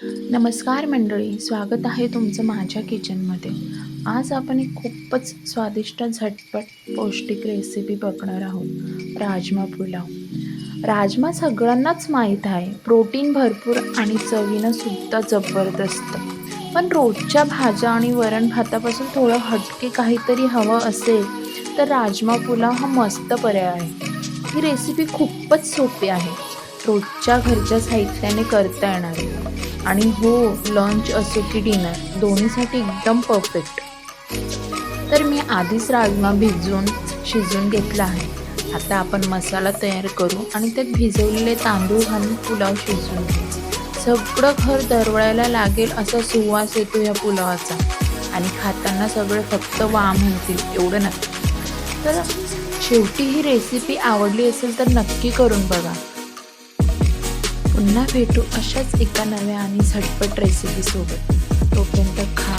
नमस्कार मंडळी, स्वागत आहे तुमचं माझ्या किचनमध्ये. आज आपण एक खूपच स्वादिष्ट, झटपट, पौष्टिक रेसिपी बघणार आहोत. राजमा पुलाव. राजमा सगळ्यांनाच माहीत आहे, प्रोटीन भरपूर आणि चवीनं सुद्धा जबरदस्त. पण रोजच्या भाज्या आणि वरण भातापासून थोडं हटके काहीतरी हवं असेल तर राजमा पुलाव हा मस्त पर्याय आहे. ही रेसिपी खूपच सोपी आहे. रोजच्या घरच्या साहित्याने करता येणार आणि हो, लंच असो की डिनर दोन्हीसाठी एकदम परफेक्ट. तर मी आधीच राजमा भिजवून शिजवून घेतला आहे. आता आपण मसाला तयार करू आणि त्यात भिजवलेले तांदूळ घालून पुलाव शिजवून घेऊ. सगळं घर दरवळायला लागेल असा सुवास येतो या पुलावाचा आणि खाताना सगळे फक्त वा म्हणतील एवढं नक्की. तर शेवटी ही रेसिपी आवडली असेल तर नक्की करून बघा. पुन्हा भेटू अशाच एका नव्या आणि झटपट रेसिपीसोबत. तोपर्यंत खा,